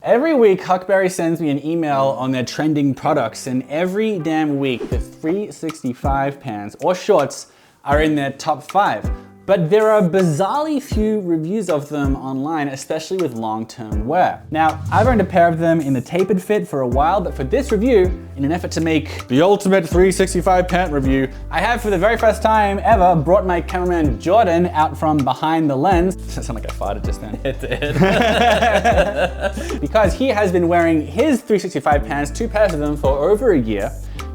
Every week, Huckberry sends me an email on their trending products, and every damn week, the 365 pants or shorts are in their top 5. But there are bizarrely few reviews of them online, especially with long-term wear. Now, I've owned a pair of them in the tapered fit for a while, but for this review, in an effort to make the ultimate 365 pant review, I have for the very first time ever brought my cameraman Jordan out from behind the lens. Does that sound like I farted just then? It did. Because he has been wearing his 365 pants, 2 pairs of them, for over a year.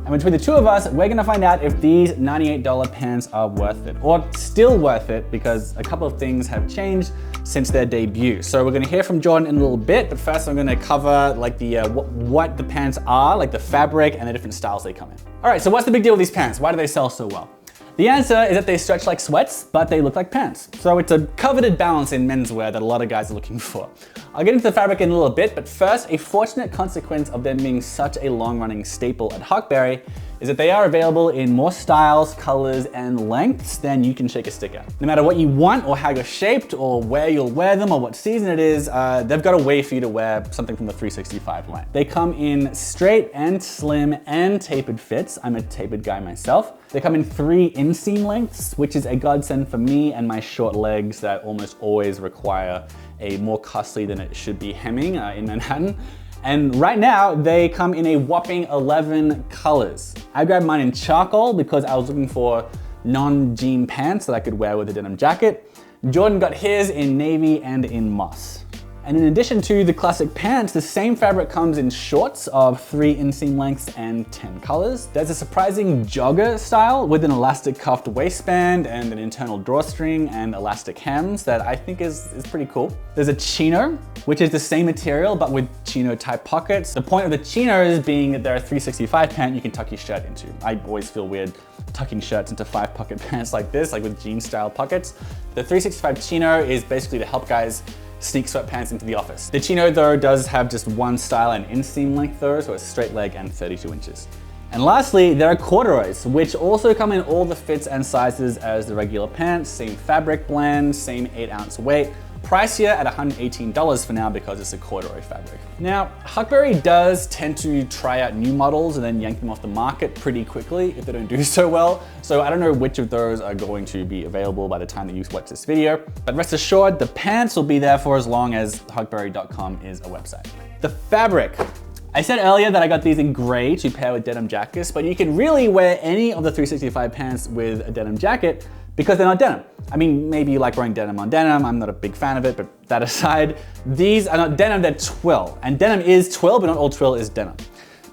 And between the two of us, we're gonna find out if these $98 pants are worth it, or still worth it, because a couple of things have changed since their debut. So we're gonna hear from Jordan in a little bit, but first I'm gonna cover like the what the pants are, like the fabric and the different styles they come in. All right, so what's the big deal with these pants? Why do they sell so well? The answer is that they stretch like sweats, but they look like pants. So it's a coveted balance in menswear that a lot of guys are looking for. I'll get into the fabric in a little bit, but first, a fortunate consequence of them being such a long-running staple at Huckberry is that they are available in more styles, colors, and lengths than you can shake a stick at. No matter what you want or how you're shaped or where you'll wear them or what season it is, they've got a way for you to wear something from the 365 line. They come in straight and slim and tapered fits. I'm a tapered guy myself. They come in 3 inseam lengths, which is a godsend for me and my short legs that almost always require a more costly than it should be hemming in Manhattan. And right now, they come in a whopping 11 colors. I grabbed mine in charcoal because I was looking for non-jean pants that I could wear with a denim jacket. Jordan got his in navy and in moss. And in addition to the classic pants, the same fabric comes in shorts of 3 inseam lengths and 10 colors. There's a surprising jogger style with an elastic cuffed waistband and an internal drawstring and elastic hems that I think is pretty cool. There's a chino, which is the same material but with chino type pockets. The point of the chinos being that they're a 365 pant you can tuck your shirt into. I always feel weird tucking shirts into 5-pocket pants like this, like with jean style pockets. The 365 chino is basically to help guys sneak sweatpants into the office. The chino though does have just one style and inseam length though, so it's straight leg and 32 inches. And lastly, there are corduroys, which also come in all the fits and sizes as the regular pants, same fabric blend, same 8-ounce weight. Pricier at $118 for now because it's a corduroy fabric. Now, Huckberry does tend to try out new models and then yank them off the market pretty quickly if they don't do so well. So I don't know which of those are going to be available by the time that you watch this video, but rest assured the pants will be there for as long as huckberry.com is a website. The fabric. I said earlier that I got these in gray to pair with denim jackets, but you can really wear any of the 365 pants with a denim jacket because they're not denim. I mean, maybe you like wearing denim on denim. I'm not a big fan of it, but that aside, these are not denim, they're twill. And denim is twill, but not all twill is denim.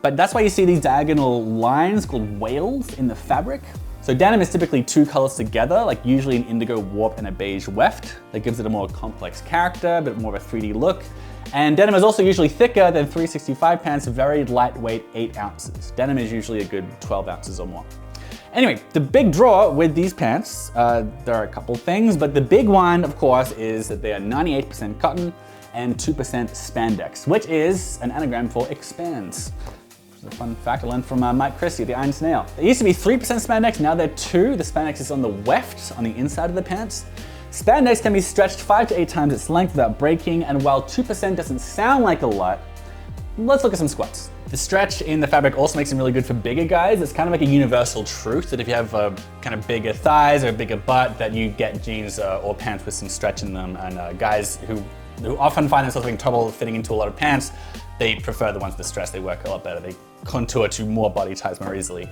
But that's why you see these diagonal lines called wales in the fabric. So denim is typically 2 colors together, like usually an indigo warp and a beige weft. That gives it a more complex character, a bit more of a 3D look. And denim is also usually thicker than 365 pants, very lightweight 8 ounces. Denim is usually a good 12 ounces or more. Anyway, the big draw with these pants, there are a couple things, but the big one, of course, is that they are 98% cotton and 2% spandex, which is an anagram for expands. Which is a fun fact I learned from Mike Christie, the Iron Snail. There used to be 3% spandex, now they're 2. The spandex is on the weft, on the inside of the pants. Spandex can be stretched 5 to 8 times its length without breaking, and while 2% doesn't sound like a lot, let's look at some squats. The stretch in the fabric also makes them really good for bigger guys. It's kind of like a universal truth that if you have kind of bigger thighs or a bigger butt, that you get jeans or pants with some stretch in them. And guys who often find themselves having trouble fitting into a lot of pants, they prefer the ones with stretch. They work a lot better. They contour to more body types more easily.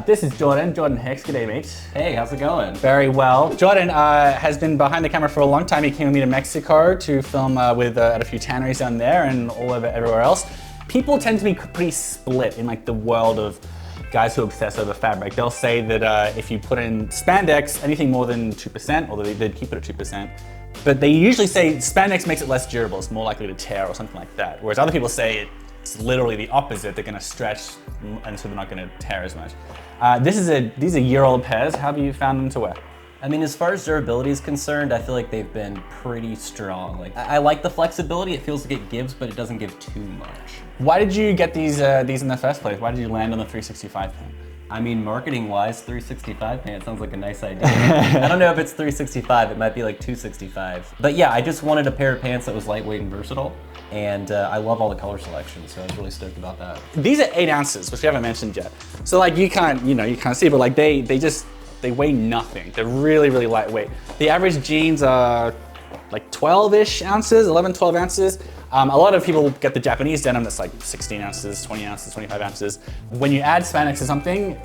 This is Jordan Hicks. G'day, mate. Hey, how's it going? Very well. Jordan has been behind the camera for a long time. He came with me to Mexico to film at a few tanneries down there and all over everywhere else. People tend to be pretty split in like the world of guys who obsess over fabric. They'll say that if you put in spandex, anything more than 2%, although they'd keep it at 2%, but they usually say spandex makes it less durable, it's more likely to tear or something like that. Whereas other people say it's literally the opposite, they're gonna stretch and so they're not gonna tear as much. These are year-old pairs. How have you found them to wear? I mean, as far as durability is concerned, I feel like they've been pretty strong. Like, I like the flexibility. It feels like it gives, but it doesn't give too much. Why did you get these in the first place? Why did you land on the 365 pen? I mean, marketing-wise, 365 pants sounds like a nice idea. I don't know if it's 365, it might be like 265. But yeah, I just wanted a pair of pants that was lightweight and versatile, and I love all the color selections, so I was really stoked about that. These are 8 ounces, which we haven't mentioned yet. So like you can't see, but like they weigh nothing. They're really, really lightweight. The average jeans are like 12-ish ounces, 11, 12 ounces. A lot of people get the Japanese denim that's like 16 ounces, 20 ounces, 25 ounces. When you add spandex to something,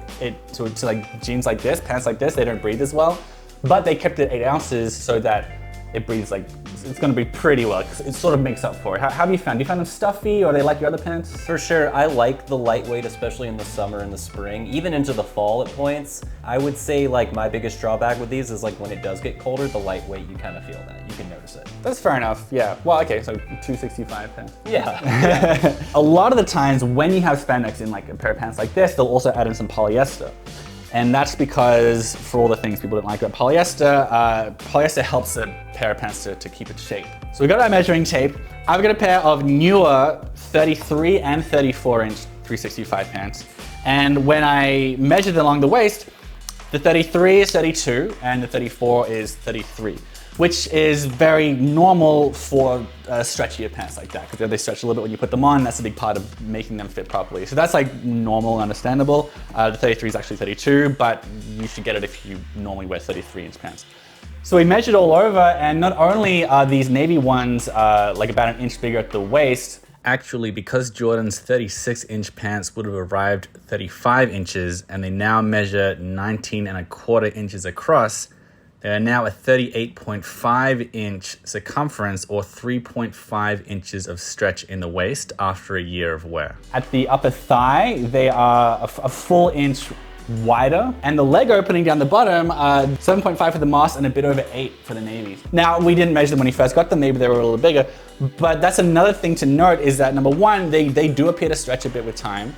to like jeans like this, pants like this, they don't breathe as well. But they kept it 8 ounces so that it breathes like, it's gonna breathe pretty well, because it sort of makes up for it. How have you found? Do you find them stuffy, or they like your other pants? For sure, I like the lightweight, especially in the summer and the spring, even into the fall at points. I would say like my biggest drawback with these is like when it does get colder, the lightweight, you kind of feel that, you can notice it. That's fair enough, yeah. Well, okay, so 265 pants. Yeah. A lot of the times when you have spandex in like a pair of pants like this, they'll also add in some polyester. And that's because, for all the things people don't like about polyester, polyester helps a pair of pants to keep its shape. So we got our measuring tape. I've got a pair of newer 33 and 34 inch 365 pants. And when I measured along the waist, the 33 is 32 and the 34 is 33, which is very normal for stretchier pants like that, because they stretch a little bit when you put them on. That's a big part of making them fit properly. So that's like normal and understandable. The 33 is actually 32, but you should get it if you normally wear 33 inch pants. So we measured all over, and not only are these navy ones like about an inch bigger at the waist, actually, because Jordan's 36 inch pants would have arrived 35 inches and they now measure 19.25 inches across, they are now a 38.5 inch circumference, or 3.5 inches of stretch in the waist after a year of wear. At the upper thigh, they are a full inch wider, and the leg opening down the bottom, 7.5 for the moss and a bit over 8 for the navies. Now, we didn't measure them when we first got them, maybe they were a little bigger, but that's another thing to note, is that number one, they do appear to stretch a bit with time.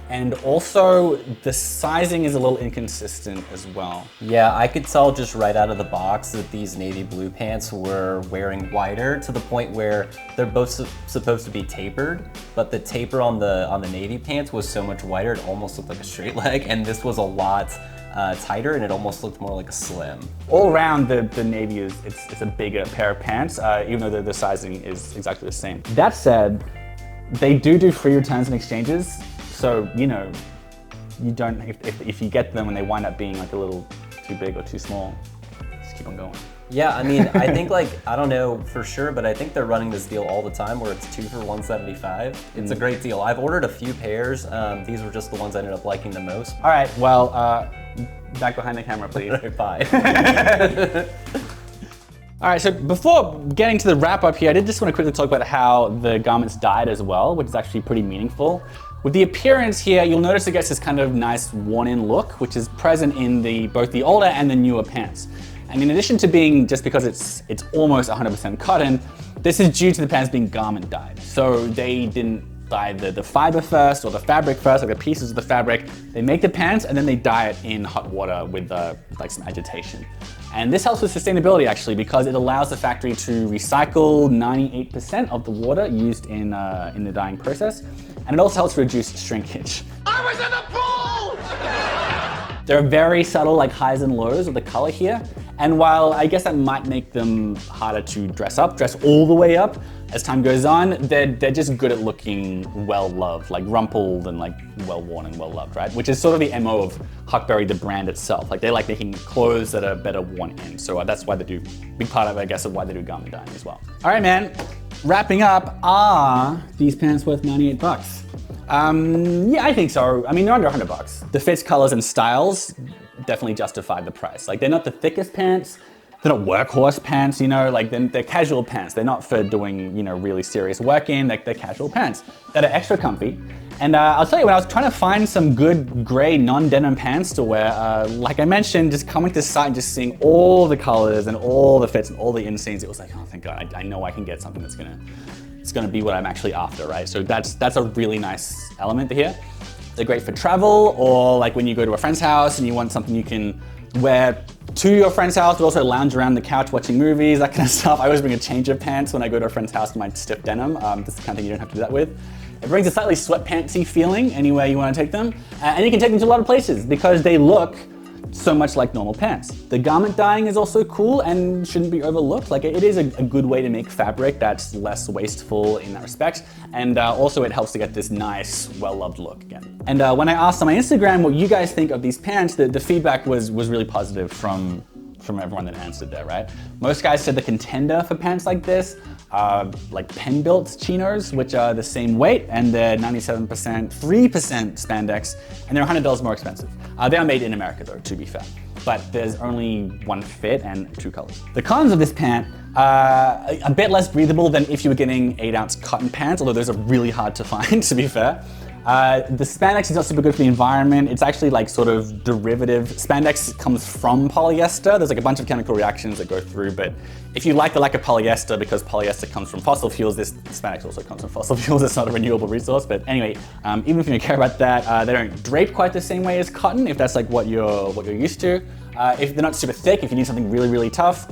And also, the sizing is a little inconsistent as well. Yeah, I could tell just right out of the box that these navy blue pants were wearing wider, to the point where they're both supposed to be tapered, but the taper on the navy pants was so much wider, it almost looked like a straight leg, and this was a lot tighter, and it almost looked more like a slim. All around, the navy it's a bigger pair of pants, even though the sizing is exactly the same. That said, they do free returns and exchanges. So, you know, you don't, if you get them and they wind up being like a little too big or too small, just keep on going. Yeah, I mean, I think like, I don't know for sure, but I think they're running this deal all the time where it's 2 for $175. It's a great deal. I've ordered a few pairs. These were just the ones I ended up liking the most. All right, well, back behind the camera, please. Bye. All right, so before getting to the wrap up here, I did just want to quickly talk about how the garments dyed as well, which is actually pretty meaningful. With the appearance here, you'll notice it gets this kind of nice worn-in look, which is present in both the older and the newer pants. And in addition to being, just because it's almost 100% cotton, this is due to the pants being garment dyed. So they didn't dye the fiber first or the fabric first, like the pieces of the fabric. They make the pants and then they dye it in hot water with like some agitation. And this helps with sustainability actually, because it allows the factory to recycle 98% of the water used in the dyeing process. And it also helps reduce shrinkage. I was in the pool! There are very subtle like highs and lows of the color here. And while I guess that might make them harder to dress all the way up, as time goes on, they're just good at looking well-loved, like rumpled and like well-worn and well-loved, right? Which is sort of the MO of Huckberry, the brand itself. Like they like making clothes that are better worn in. So that's why they do, big part of, I guess, of why they do garment dyeing as well. All right, man, wrapping up, are these pants worth 98 bucks? Yeah, I think so. I mean, they're under 100 bucks. The fits, colors, and styles definitely justify the price. Like they're not the thickest pants, they're not workhorse pants, you know, like they're casual pants. They're not for doing, you know, really serious work in, like they're casual pants that are extra comfy. And I'll tell you, when I was trying to find some good gray non-denim pants to wear, like I mentioned, just coming to the site and just seeing all the colors and all the fits and all the inseams, it was like, oh, thank God, I know I can get something that's gonna be what I'm actually after, right? So that's a really nice element here. They're great for travel, or like when you go to a friend's house and you want something you can wear to your friend's house, but also lounge around the couch watching movies, that kind of stuff. I always bring a change of pants when I go to a friend's house in my stiff denim. This is the kind of thing you don't have to do that with. It brings a slightly sweatpantsy feeling anywhere you want to take them. And you can take them to a lot of places because they look so much like normal pants. The garment dyeing is also cool and shouldn't be overlooked. Like it is a good way to make fabric that's less wasteful in that respect. And also it helps to get this nice, well-loved look again. And when I asked on my Instagram what you guys think of these pants, the feedback was really positive from everyone that answered there, right? Most guys said the contender for pants like this are like pen-built chinos, which are the same weight, and they're 97%, 3% spandex, and they're $100 more expensive. They are made in America though, to be fair, but there's only one fit and 2 colors. The cons of this pant are a bit less breathable than if you were getting 8-ounce cotton pants, although those are really hard to find, to be fair. The spandex is not super good for the environment. It's actually like sort of derivative. Spandex comes from polyester. There's like a bunch of chemical reactions that go through, but if you like the lack of polyester because polyester comes from fossil fuels, this spandex also comes from fossil fuels. It's not a renewable resource, but anyway, even if you don't care about that, they don't drape quite the same way as cotton, if that's like what you're used to. If they're not super thick, if you need something really, really tough,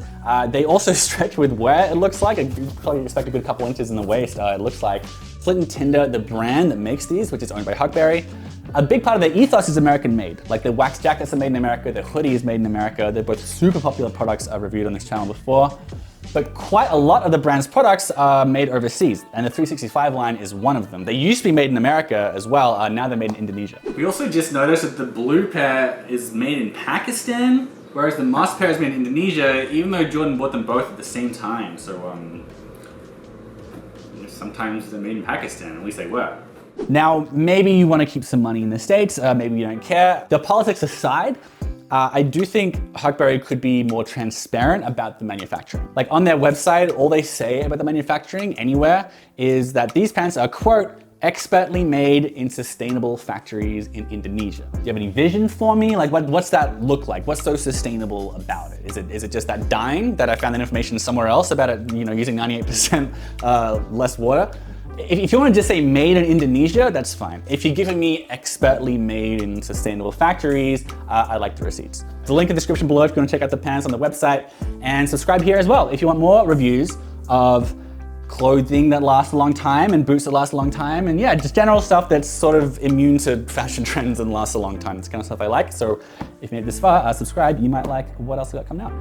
they also stretch with wear, it looks like. You probably expect a good couple inches in the waist, it looks like. Flint and Tinder, the brand that makes these, which is owned by Huckberry, a big part of their ethos is American made. Like the wax jackets are made in America, the hoodie is made in America. They're both super popular products I've reviewed on this channel before. But quite a lot of the brand's products are made overseas, and the 365 line is one of them. They used to be made in America as well, now they're made in Indonesia. We also just noticed that the blue pair is made in Pakistan, whereas the moss pair is made in Indonesia, even though Jordan bought them both at the same time. So sometimes they're made in Pakistan, at least they were. Now, maybe you want to keep some money in the States, maybe you don't care. The politics aside, I do think Huckberry could be more transparent about the manufacturing. Like on their website, all they say about the manufacturing anywhere is that these pants are, quote, expertly made in sustainable factories in Indonesia. Do you have any vision for me? Like what's that look like? What's so sustainable about it? Is it just that dyeing that I found that information somewhere else about it, using 98% less water? If you want to just say made in Indonesia, that's fine. If you're giving me expertly made in sustainable factories, I like the receipts. The link in the description below if you want to check out the pants on the website, and subscribe here as well if you want more reviews of clothing that lasts a long time and boots that last a long time, and yeah, just general stuff that's sort of immune to fashion trends and lasts a long time. It's the kind of stuff I like. So if you made it this far, subscribe. You might like what else we got coming out.